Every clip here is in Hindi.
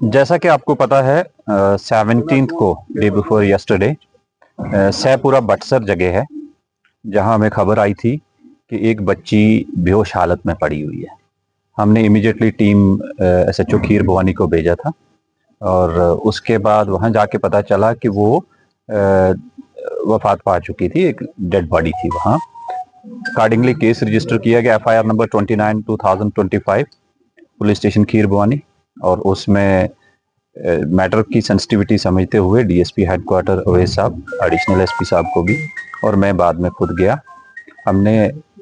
जैसा कि आपको पता है 17th को डे बिफोर यस्टरडे सैपुरा बटसर जगह है जहां हमें खबर आई थी कि एक बच्ची बेहोश हालत में पड़ी हुई है। हमने इमीडिएटली टीम एसएचओ खीर भवानी को भेजा था और उसके बाद वहां जाके पता चला कि वो वफात पा चुकी थी। एक डेड बॉडी थी वहां। अकॉर्डिंगली केस रजिस्टर किया गया एफआईआर नंबर 29/2025 पुलिस स्टेशन खीर भवानी और उसमें मैटर की सेंसिटिविटी समझते हुए डीएसपी हेडक्वार्टर अवैस साहब, एडिशनल एसपी साहब को भी और मैं बाद में खुद गया। हमने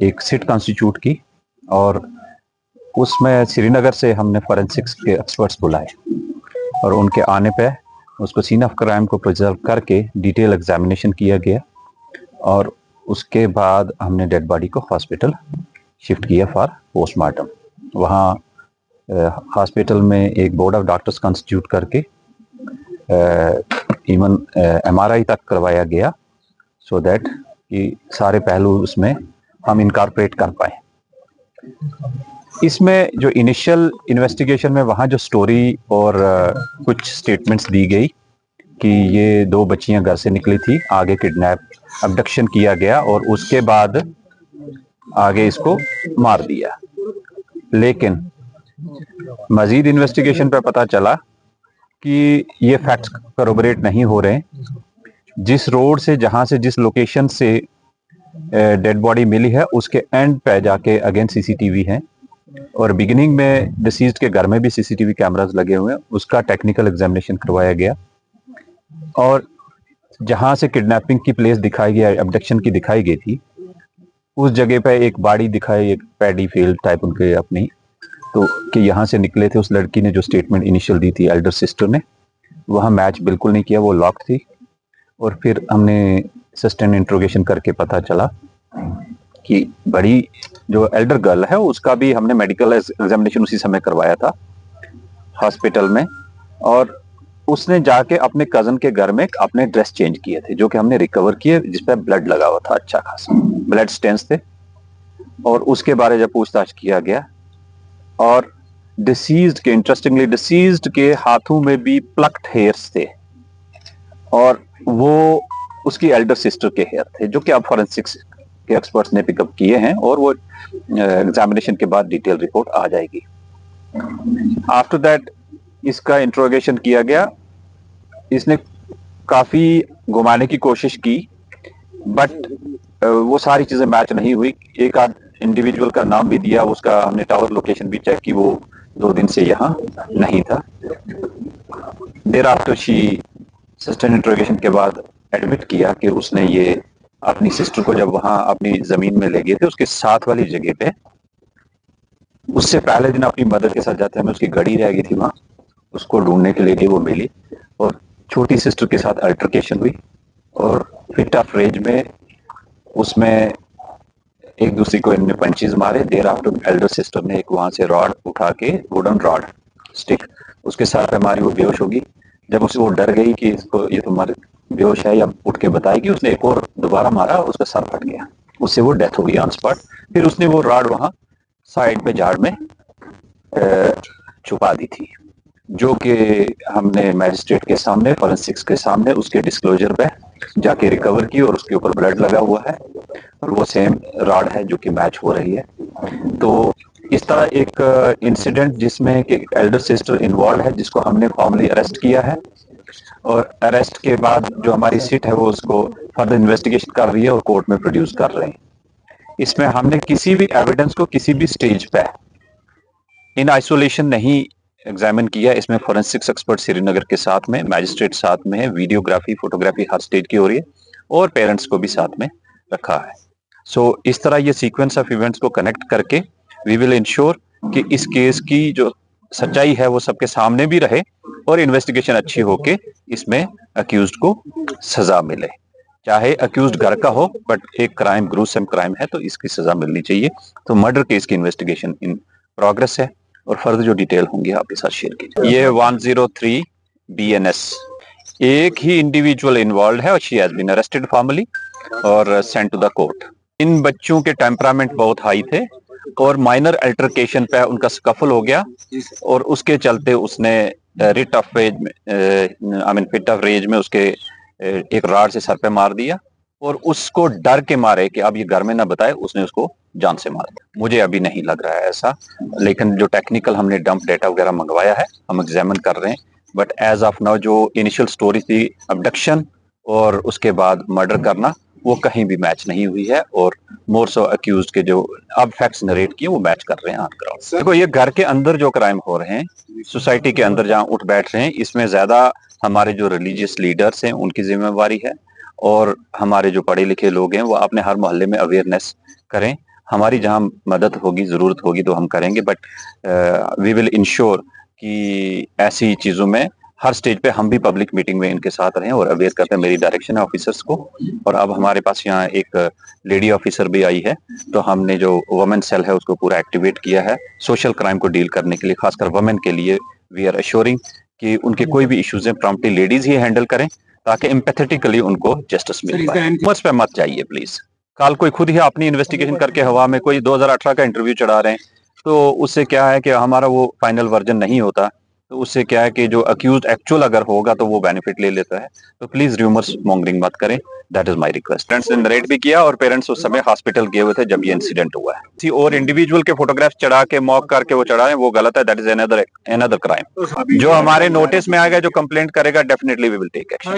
एक सिट कॉन्स्टिट्यूट की और उसमें श्रीनगर से हमने फॉरेंसिक्स के एक्सपर्ट्स बुलाए और उनके आने पे उसको सीन ऑफ क्राइम को प्रिजर्व करके डिटेल एग्जामिनेशन किया गया और उसके बाद हमने डेड बॉडी को हॉस्पिटल शिफ्ट किया फॉर पोस्टमार्टम। वहाँ हॉस्पिटल में एक बोर्ड ऑफ डॉक्टर्स कॉन्स्टिट्यूट करके इवन एमआरआई तक करवाया गया सो दैट कि सारे पहलू उसमें हम इनकॉर्पोरेट कर पाए। इसमें जो इनिशियल इन्वेस्टिगेशन में वहाँ जो स्टोरी और कुछ स्टेटमेंट्स दी गई कि ये दो बच्चियां घर से निकली थी, आगे किडनैप अबडक्शन किया गया और उसके बाद आगे इसको मार दिया। लेकिन मजीद इन्वेस्टिगेशन पे पता चला कि ये फैक्ट्स करोबरेट नहीं हो रहे। जिस रोड से जहां से जिस लोकेशन से डेड बॉडी मिली है उसके एंड पे जाके अगेन सीसीटीवी है और बिगिनिंग में डिसीज्ड के घर में भी सीसीटीवी कैमरास लगे हुए हैं। उसका टेक्निकल एग्जामिनेशन करवाया गया और जहां से किडनैपिंग की प्लेस दिखाई गई, अबडक्शन की दिखाई गई थी, उस जगह पे एक बाड़ी दिखाई, एक पैडी फील्ड टाइप उनके अपनी, तो कि यहाँ से निकले थे। उस लड़की ने जो स्टेटमेंट इनिशियल दी थी एल्डर सिस्टर ने, वहाँ मैच बिल्कुल नहीं किया, वो लॉक थी। और फिर हमने सस्टेन इंट्रोगेशन करके पता चला कि बड़ी जो एल्डर गर्ल है उसका भी हमने मेडिकल एग्जामिनेशन उसी समय करवाया था हॉस्पिटल में और उसने जाके अपने कजन के घर में अपने ड्रेस चेंज किए थे जो कि हमने रिकवर किए, जिसपे ब्लड लगा हुआ था, अच्छा खासा ब्लड स्टेन्स थे। और उसके बारे जब पूछताछ किया गया और डिसीज्ड के, इंटरेस्टिंगली डिसीज्ड के हाथों में भी प्लक्ड हेयर्स थे और वो उसकी एल्डर सिस्टर के हेयर थे जो कि अब फॉरेंसिक्स के एक्सपर्ट्स ने पिकअप किए हैं और वो एग्जामिनेशन के बाद डिटेल रिपोर्ट आ जाएगी। आफ्टर दैट इसका इंट्रोगेशन किया गया। इसने काफी घुमाने की कोशिश की बट वो सारी चीजें मैच नहीं हुई। एक आध इंडिविजुअल का नाम भी दिया, उसका हमने टावर लोकेशन भी चेक की, वो 2 दिन से यहाँ नहीं था। There after she sustain interrogation के बाद एडमिट किया कि उसने ये अपनी सिस्टर को जब वहां अपनी जमीन में ले गए थे उसके साथ वाली जगह पे, उससे पहले दिन अपनी मदर के साथ जाते हमें उसकी घड़ी रह गई थी वहां, उसको ढूंढने के लिए गई, वो मिली और छोटी सिस्टर के साथ अल्टरकेशन हुई और फिट ऑफ रेंज में उसमें एक दूसरे को इनने पंचेस मारे। देर आफ्टर एल्डर सिस्टर ने एक वहां से रॉड उठा के, वुडन रॉड स्टिक, उसके साथ पे मारी, वो बेहोश होगी। जब उसे वो डर गई कि इसको ये तुम्हारे बेहोश है या उठ के बताएगी, उसने एक और दोबारा मारा, उसका सर फट गया, उससे वो डेथ हो गई ऑन स्पॉट। फिर उसने वो रॉड वहां साइड पे झाड़ में छुपा दी थी जो कि हमने मैजिस्ट्रेट के सामने, फॉरेंसिक्स के सामने उसके डिस्क्लोजर पे जाके रिकवर की और उसके ऊपर ब्लड लगा हुआ है और वो सेम रॉड है जो कि मैच हो रही है। तो इस तरह एक इंसिडेंट जिसमें एक एल्डर सिस्टर इन्वॉल्व है जिसको हमने फॉर्मली अरेस्ट किया है और अरेस्ट के बाद जो हमारी सीट है वो उसको फर्दर इन्वेस्टिगेशन कर रही है और कोर्ट में प्रोड्यूस कर रहे हैं। इसमें हमने किसी भी एविडेंस को किसी भी स्टेज पे इन आइसोलेशन नहीं एग्जामिन किया। इसमें फॉरेंसिक्स एक्सपर्ट श्रीनगर के साथ में, मैजिस्ट्रेट साथ में है, वीडियोग्राफी, फोटोग्राफी हर स्टेज की हो रही है और पेरेंट्स को भी साथ में रखा है। सो इस तरह ये सीक्वेंस ऑफ इवेंट्स को कनेक्ट करके वी विल इंश्योर कि इस केस की जो सच्चाई है वो सबके सामने भी रहे और इन्वेस्टिगेशन अच्छी होके इसमें अक्यूज्ड को सजा मिले। चाहे अक्यूज्ड घर का हो बट एक क्राइम, ग्रूसम क्राइम है तो इसकी सजा मिलनी चाहिए। तो मर्डर केस की इन्वेस्टिगेशन इन प्रोग्रेस है और फर्दर जो डिटेल होंगी आपके साथ शेयर कीजिए। ये 103 BNS एक ही इंडिविजुअल इन्वॉल्व है और she has been arrested formally और सेंट टू द कोर्ट। इन बच्चों के टेम्परामेंट बहुत हाई थे और माइनर अल्टरकेशन पे उनका स्कफल हो गया और उसके चलते उसने रिट ऑफ रेज में I mean fit of rage में उसके एक राड से सर पे मार दिया और उसको डर के मारे कि अब ये घर में ना बताए, उसने उसको जान से मार दिया। मुझे अभी नहीं लग रहा है ऐसा, लेकिन जो टेक्निकल हमने डंप डेटा वगैरह मंगवाया है हम एग्जामिन कर रहे हैं, बट एज ऑफ नाउ जो इनिशियल स्टोरी थी अबडक्शन और उसके बाद मर्डर करना, वो कहीं भी मैच नहीं हुई है और मोर सो अक्यूज्ड के जो अब फैक्ट्स नरेट किए वो मैच कर रहे हैं ऑन ग्राउंड। देखो ये घर के अंदर जो क्राइम हो रहे हैं, सोसाइटी के अंदर जहां उठ बैठ रहे हैं, इसमें ज्यादा हमारे जो रिलीजियस लीडर्स हैं उनकी जिम्मेवारी है और हमारे जो पढ़े लिखे लोग हैं वो अपने हर मोहल्ले में अवेयरनेस करें। हमारी जहां मदद होगी, जरूरत होगी तो हम करेंगे, बट वी विल इंश्योर कि ऐसी चीजों में हर स्टेज पे हम भी पब्लिक मीटिंग में इनके साथ रहें और अवेयर करते हैं। मेरी डायरेक्शन है ऑफिसर्स को, और अब हमारे पास यहाँ एक लेडी ऑफिसर भी आई है, तो हमने जो वुमेन सेल है उसको पूरा एक्टिवेट किया है सोशल क्राइम को डील करने के लिए, खासकर वुमेन के लिए। वी आर अश्योरिंग कि उनके कोई भी इश्यूज हैं प्रॉम्प्टली लेडीज ही हैंडल करें ताकि एम्पैथेटिकली उनको जस्टिस मिल पाए। उम्र पे मत जाइए प्लीज। कल कोई खुद ही अपनी इन्वेस्टिगेशन करके हवा में कोई 2018 का इंटरव्यू चढ़ा रहे हैं, तो उससे क्या है कि हमारा वो फाइनल वर्जन नहीं होता, तो उससे क्या है कि जो अक्यूज एक्चुअल अगर होगा तो वो बेनिफिट ले लेता है। तो प्लीज र्यूमर्स मॉन्गरिंग मत करें, that is my request. Parents ने नरेट भी किया और पेरेंट्स उस समय हॉस्पिटल गए हुए थे जब ये इंसिडेंट हुआ है। किसी और इंडिविजुअल के फोटोग्राफ्स चढ़ा के मॉक करके वो चढ़ा रहे हैं, वो गलत है, दैट इज अनदर क्राइम। जो हमारे नोटिस में आएगा, जो कंप्लेंट करेगा, definitely we will take action.